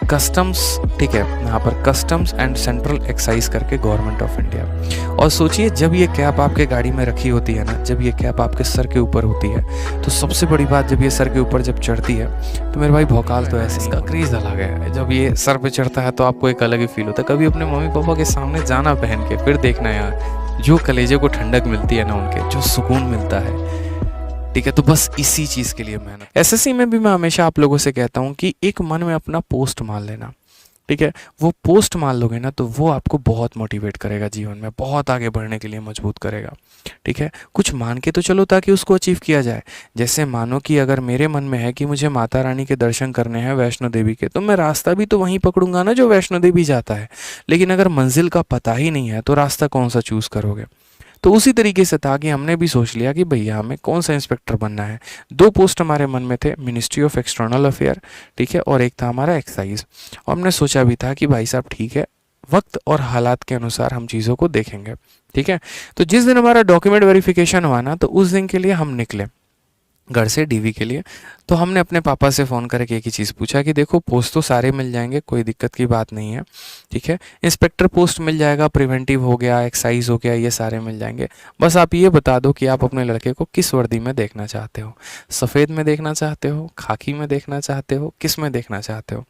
Customs, ठीक है, यहाँ पर कस्टम्स एंड सेंट्रल एक्साइज करके गवर्नमेंट ऑफ इंडिया। और सोचिए जब ये कैप आपके गाड़ी में रखी होती है ना, जब ये कैप आपके सर के ऊपर होती है, तो सबसे बड़ी बात जब ये सर के ऊपर जब चढ़ती है तो मेरे भाई भौकाल तो ऐसे, इसका क्रेज़ अलग है। जब ये सर पे चढ़ता है तो आपको एक अलग ही फील होता है। कभी अपने मम्मी पापा के सामने जाना पहन के, फिर देखना यार जो कलेजे को ठंडक मिलती है ना, उनके जो सुकून मिलता है, ठीक है। तो बस इसी चीज़ के लिए मेहनत। एसएससी में भी मैं हमेशा आप लोगों से कहता हूँ कि एक मन में अपना पोस्ट मान लेना, ठीक है। वो पोस्ट मान लोगे ना तो वो आपको बहुत मोटिवेट करेगा, जीवन में बहुत आगे बढ़ने के लिए मजबूत करेगा, ठीक है। कुछ मान के तो चलो ताकि उसको अचीव किया जाए। जैसे मानो कि अगर मेरे मन में है कि मुझे माता रानी के दर्शन करने हैं वैष्णो देवी के, तो मैं रास्ता भी तो वहीं पकड़ूंगा ना जो वैष्णो देवी जाता है। लेकिन अगर मंजिल का पता ही नहीं है तो रास्ता कौन सा चूज़ करोगे। तो उसी तरीके से था कि हमने भी सोच लिया कि भैया हमें कौन सा इंस्पेक्टर बनना है। दो पोस्ट हमारे मन में थे, मिनिस्ट्री ऑफ एक्सटर्नल अफेयर, ठीक है, और एक था हमारा एक्साइज। और हमने सोचा भी था कि भाई साहब ठीक है, वक्त और हालात के अनुसार हम चीज़ों को देखेंगे, ठीक है। तो जिस दिन हमारा डॉक्यूमेंट वेरिफिकेशन हुआ ना, तो उस दिन के लिए हम निकले घर से डीवी के लिए। तो हमने अपने पापा से फ़ोन करके एक ही चीज़ पूछा कि देखो पोस्ट तो सारे मिल जाएंगे, कोई दिक्कत की बात नहीं है, ठीक है। इंस्पेक्टर पोस्ट मिल जाएगा, प्रिवेंटिव हो गया, एक्साइज हो गया, ये सारे मिल जाएंगे। बस आप ये बता दो कि आप अपने लड़के को किस वर्दी में देखना चाहते हो, सफ़ेद में देखना चाहते हो, खाकी में देखना चाहते हो, किस में देखना चाहते हो।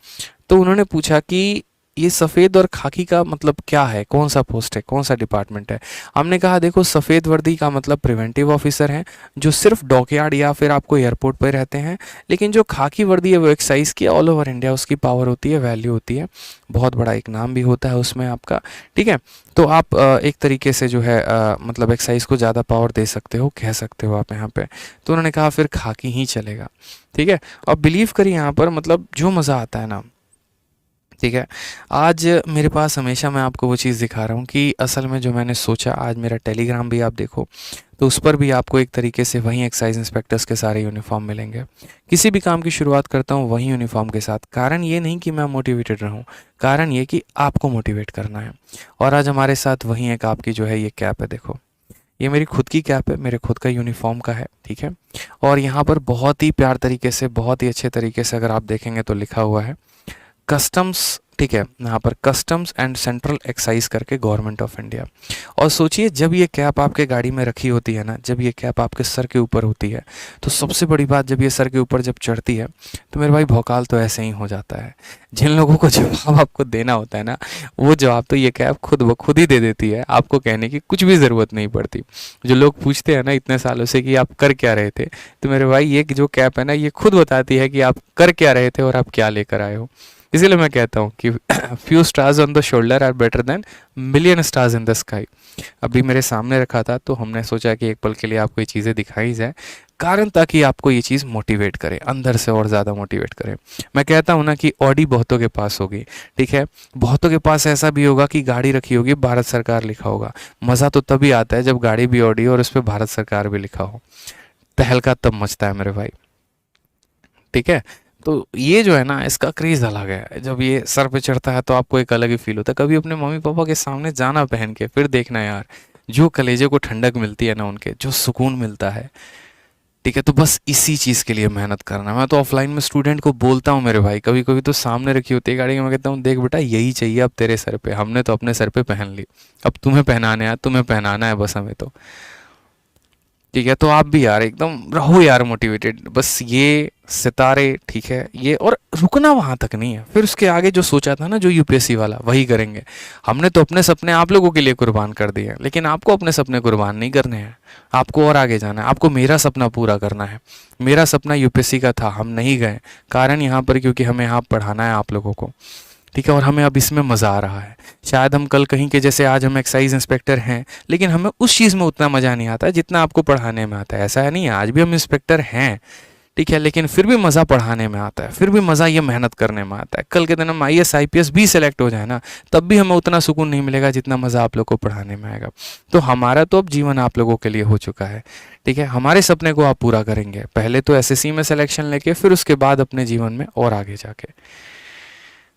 तो उन्होंने पूछा कि ये सफ़ेद और खाकी का मतलब क्या है, कौन सा पोस्ट है, कौन सा डिपार्टमेंट है। हमने कहा देखो सफ़ेद वर्दी का मतलब प्रिवेंटिव ऑफिसर हैं जो सिर्फ डॉकयार्ड या फिर आपको एयरपोर्ट पर रहते हैं। लेकिन जो खाकी वर्दी है वो एक्साइज की ऑल ओवर इंडिया उसकी पावर होती है, वैल्यू होती है, बहुत बड़ा एक नाम भी होता है उसमें आपका, ठीक है। तो आप एक तरीके से जो है मतलब एक्साइज को ज़्यादा पावर दे सकते हो, कह सकते हो आप यहाँ पे। तो उन्होंने कहा फिर खाकी ही चलेगा, ठीक है। और बिलीव करिए यहाँ पर मतलब जो मज़ा आता है ना, ठीक है। आज मेरे पास हमेशा मैं आपको वो चीज़ दिखा रहा हूँ कि असल में जो मैंने सोचा, आज मेरा टेलीग्राम भी आप देखो तो उस पर भी आपको एक तरीके से वहीं एक्साइज इंस्पेक्टर्स के सारे यूनिफॉर्म मिलेंगे। किसी भी काम की शुरुआत करता हूँ वहीं यूनिफॉर्म के साथ। कारण ये नहीं कि मैं मोटिवेटेड रहूँ, कारण ये कि आपको मोटिवेट करना है। और आज हमारे साथ वहीं एक आपकी जो है ये कैप है, देखो ये मेरी खुद की कैप है, मेरे खुद का यूनिफॉर्म का है, ठीक है। और यहाँ पर बहुत ही प्यार तरीके से, बहुत ही अच्छे तरीके से अगर आप देखेंगे तो लिखा हुआ है कस्टम्स, ठीक है, यहाँ पर कस्टम्स एंड सेंट्रल एक्साइज करके गवर्नमेंट ऑफ इंडिया। और सोचिए जब ये कैप आपके गाड़ी में रखी होती है ना, जब ये कैप आपके सर के ऊपर होती है, तो सबसे बड़ी बात जब ये सर के ऊपर जब चढ़ती है तो मेरे भाई भौकाल तो ऐसे ही हो जाता है। जिन लोगों को जवाब आपको देना होता है ना, वो जवाब तो ये कैप खुद ब खुद ही दे देती है, आपको कहने की कुछ भी ज़रूरत नहीं पड़ती। जो लोग पूछते हैं ना इतने सालों से कि आप कर क्या रहे थे, तो मेरे भाई ये जो कैप है ना ये खुद बताती है कि आप कर क्या रहे थे और आप क्या लेकर आए हो। इसीलिए मैं कहता हूँ कि few stars on the shoulder are better than million stars in the sky. अभी मेरे सामने रखा था तो हमने सोचा कि एक पल के लिए आपको ये चीज़ें दिखाई जाए, कारण ताकि आपको ये चीज़ मोटिवेट करे, अंदर से और ज़्यादा मोटिवेट करे। मैं कहता हूँ ना कि ऑडी बहुतों के पास होगी, ठीक है, बहुतों के पास ऐसा भी होगा कि गाड़ी रखी होगी, भारत सरकार लिखा होगा। मज़ा तो तभी आता है जब गाड़ी भी ऑडी और उस पर भारत सरकार भी लिखा हो, तहलका तब मचता है मेरे भाई, ठीक है। तो ये जो है ना इसका क्रेज़ अलग है। जब ये सर पे चढ़ता है तो आपको एक अलग ही फील होता है। कभी अपने मम्मी पापा के सामने जाना पहन के, फिर देखना यार जो कलेजे को ठंडक मिलती है ना, उनके जो सुकून मिलता है, ठीक है। तो बस इसी चीज़ के लिए मेहनत करना। मैं तो ऑफलाइन में स्टूडेंट को बोलता हूँ मेरे भाई, कभी कभी तो सामने रखी होती है गाड़ी में, मैं कहता हूँ देख बेटा यही चाहिए अब तेरे सर पे, हमने तो अपने सर पे पहन ली, अब तुम्हें पहनाने है, तुम्हें पहनाना है बस हमें तो, ठीक है। तो आप भी यार एकदम रहो यार मोटिवेटेड, बस ये सितारे, ठीक है, ये और रुकना वहाँ तक नहीं है। फिर उसके आगे जो सोचा था ना, जो यूपीएससी वाला, वही करेंगे। हमने तो अपने सपने आप लोगों के लिए कुर्बान कर दिए हैं, लेकिन आपको अपने सपने कुर्बान नहीं करने हैं, आपको और आगे जाना है। आपको मेरा सपना पूरा करना है। मेरा सपना यूपीएससी का था, हम नहीं गए, कारण यहाँ पर क्योंकि हमें यहाँ पढ़ाना है आप लोगों को, ठीक है। और हमें अब इसमें मज़ा आ रहा है। शायद हम कल कहीं के जैसे आज हम एक्साइज इंस्पेक्टर हैं, लेकिन हमें उस चीज़ में उतना मज़ा नहीं आता जितना आपको पढ़ाने में आता है। ऐसा है नहीं है, आज भी हम इंस्पेक्टर हैं, ठीक है, लेकिन फिर भी मज़ा पढ़ाने में आता है, फिर भी मज़ा ये मेहनत करने में आता है। कल के दिन हम आईएएस आईपीएस भी सेलेक्ट हो जाए ना, तब भी हमें उतना सुकून नहीं मिलेगा जितना मज़ा आप लोग को पढ़ाने में आएगा। तो हमारा तो अब जीवन आप लोगों के लिए हो चुका है, ठीक है। हमारे सपने को आप पूरा करेंगे, पहले तो एसएससी में सिलेक्शन लेके, फिर उसके बाद अपने जीवन में और आगे जाके,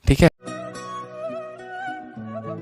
ठीक है।